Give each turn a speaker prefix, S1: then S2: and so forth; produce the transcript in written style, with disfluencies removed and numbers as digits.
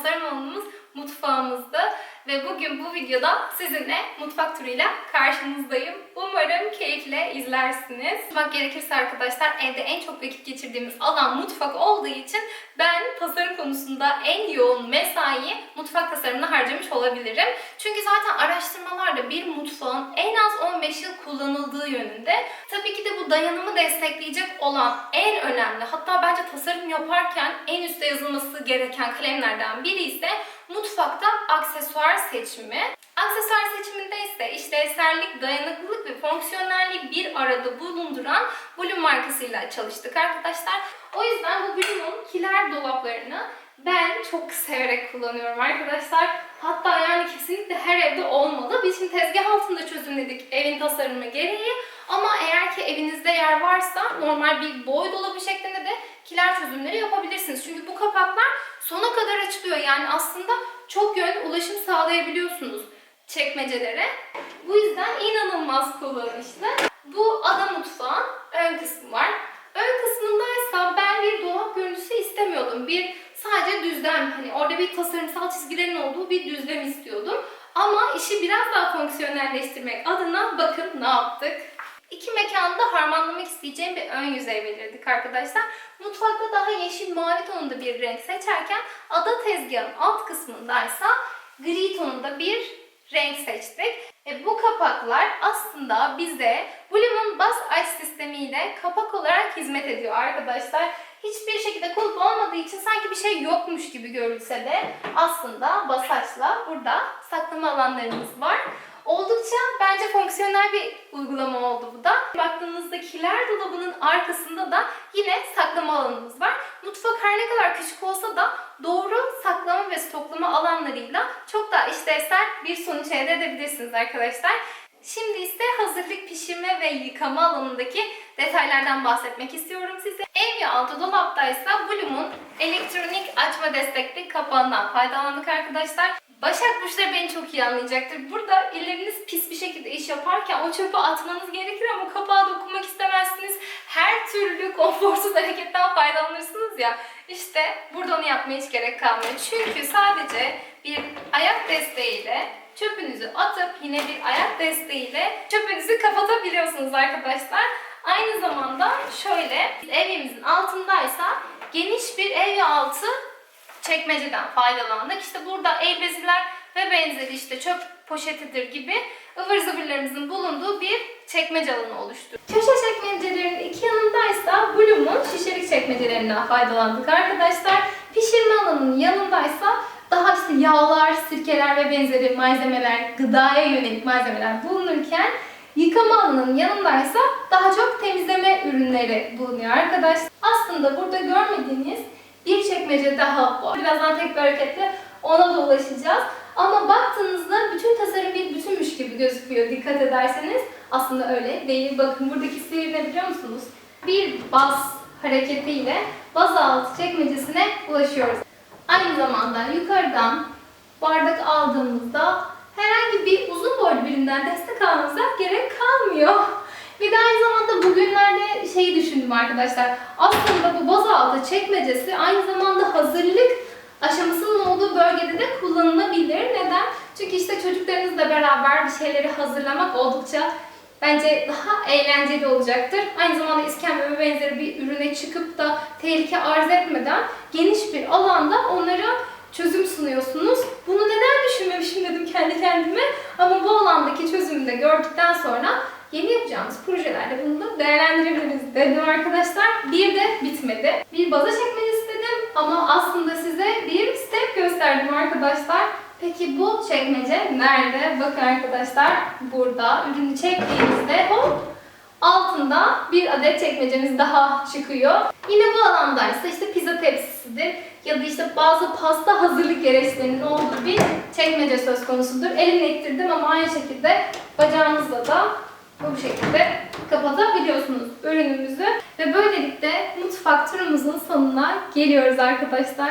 S1: tasarım alanımız mutfağımızda ve bugün bu videoda sizinle mutfak turuyla karşınızdayım. Umarım keyifle izlersiniz. Mutfak gerekirse arkadaşlar, evde en çok vakit geçirdiğimiz alan mutfak olduğu için ben tasarım konusunda en yoğun mesaiyi mutfak tasarımına harcamış olabilirim. Çünkü zaten araştırmalarda bir mutfağın en az 15 yıl kullanıldığı yönünde. Tabii ki de bu dayanımı destekleyecek olan en önemli, hatta bence tasarım yaparken en üstte yazılması gereken kalemlerden biri ise mutfakta aksesuar seçimi. Aksesuar seçiminde ise işlevsellik, dayanıklılık ve fonksiyonelliği bir arada bulunduran Bloom markasıyla çalıştık arkadaşlar. O yüzden bu Bloom'un kiler dolaplarını ben çok severek kullanıyorum arkadaşlar. Hatta yani kesinlikle her evde olmalı. Biz şimdi tezgah altında çözümledik evin tasarımı gereği. Ama eğer ki evinizde yer varsa normal bir boy dolabı şeklinde de kiler çözümleri yapabilirsiniz. Çünkü bu kapaklar sona kadar açılıyor. Yani aslında çok yönlü ulaşım sağlayabiliyorsunuz çekmecelere. Bu yüzden inanılmaz kullanışlı. Bu ana mutfağın ön kısmı var. Ön kısmındaysa ben bir dolap görüntüsü istemiyordum. Sadece düzlem, hani orada bir tasarımsal çizgilerin olduğu bir düzlem istiyordum. Ama işi biraz daha fonksiyonelleştirmek adına bakın ne yaptık. İki mekanda harmanlamak isteyeceğim bir ön yüzey belirledik arkadaşlar. Mutfakta daha yeşil mavi tonunda bir renk seçerken ada tezgahın alt kısmındaysa gri tonunda bir renk seçtik. Bu kapaklar aslında bize Bloom'un bas aç sistemiyle kapak olarak hizmet ediyor arkadaşlar. Hiçbir şekilde kulp olmadığı için sanki bir şey yokmuş gibi görülse de aslında basaçla burada saklama alanlarımız var. Oldukça bence fonksiyonel bir uygulama oldu bu da. Baktığınızda kiler dolabının arkasında da yine saklama alanımız var. Mutfak her ne kadar küçük olsa da doğru saklama ve stoklama alanlarıyla çok daha işlevsel bir sonuç elde edebilirsiniz arkadaşlar. Şimdi ise hazırlık, pişirme ve yıkama alanındaki detaylardan bahsetmek istiyorum size. Ev ve altı dolaptaysa Bloom'un elektronik açma destekli kapağından faydalandık arkadaşlar. Başak burçları beni çok iyi anlayacaktır. Burada elleriniz pis bir şekilde iş yaparken o çöpü atmanız gerekir ama kapağa dokunmak istemezsiniz. Her türlü konforsuz hareketten faydalanırsınız ya. İşte burada onu yapmaya hiç gerek kalmıyor. Çünkü sadece bir ayak desteğiyle çöpünüzü atıp yine bir ayak desteğiyle çöpünüzü kapatabiliyorsunuz arkadaşlar. Aynı zamanda şöyle, evimizin altındaysa geniş bir ev altı çekmeceden faydalandık. İşte burada el beziler ve benzeri işte çöp poşetidir gibi ıvır zıvırlarımızın bulunduğu bir çekmece alanı oluştu. Köşe çekmecelerinin iki yanındaysa Bloom'un şişelik çekmecelerinden faydalandık arkadaşlar. Pişirme alanının yanındaysa daha işte yağlar, sirkeler ve benzeri malzemeler, gıdaya yönelik malzemeler bulunurken yıkama alanının yanındaysa daha çok temizleme ürünleri bulunuyor arkadaşlar. Aslında burada görmediğiniz bir çekmece daha var. Birazdan tek bir hareketle ona da ulaşacağız. Ama baktığınızda bütün tasarım bir bütünmüş gibi gözüküyor dikkat ederseniz. Aslında öyle değil. Bakın buradaki sihir ne biliyor musunuz? Bir bas hareketiyle baz altı çekmecesine ulaşıyoruz. Aynı zamanda yukarıdan bardak aldığımızda herhangi bir uzun boylu birinden destek almanıza gerek kalmıyor. Bir de aynı zamanda bugünlerde şeyi düşündüm arkadaşlar. Aslında bu bazaltı çekmecesi aynı zamanda hazırlık aşamasının olduğu bölgede de kullanılabilir. Neden? Çünkü işte çocuklarınızla beraber bir şeyleri hazırlamak oldukça bence daha eğlenceli olacaktır. Aynı zamanda iskemle ve benzeri bir ürüne çıkıp da tehlike arz etmeden geniş bir alanda onlara çözüm sunuyorsunuz. Bunu neden düşünmemişim dedim kendi kendime. Ama bu alandaki çözümü de gördükten sonra yeni yapacağımız projelerde bunu da değerlendirebiliriz dedim arkadaşlar. Bir de bitmedi. Bir baza çekmenizi istedim ama aslında size bir step gösterdim arkadaşlar. Peki bu çekmece nerede? Bakın arkadaşlar burada ürünü çektiğinizde hop altında bir adet çekmecemiz daha çıkıyor. Yine bu alandaysa işte pizza tepsisidir ya da işte bazı pasta hazırlık gereçlerinin olduğu bir çekmece söz konusudur. Elimle ittirdim ama aynı şekilde bacağınızla da bu şekilde kapatabiliyorsunuz ürünümüzü. Ve böylelikle mutfak turumuzun sonuna geliyoruz arkadaşlar.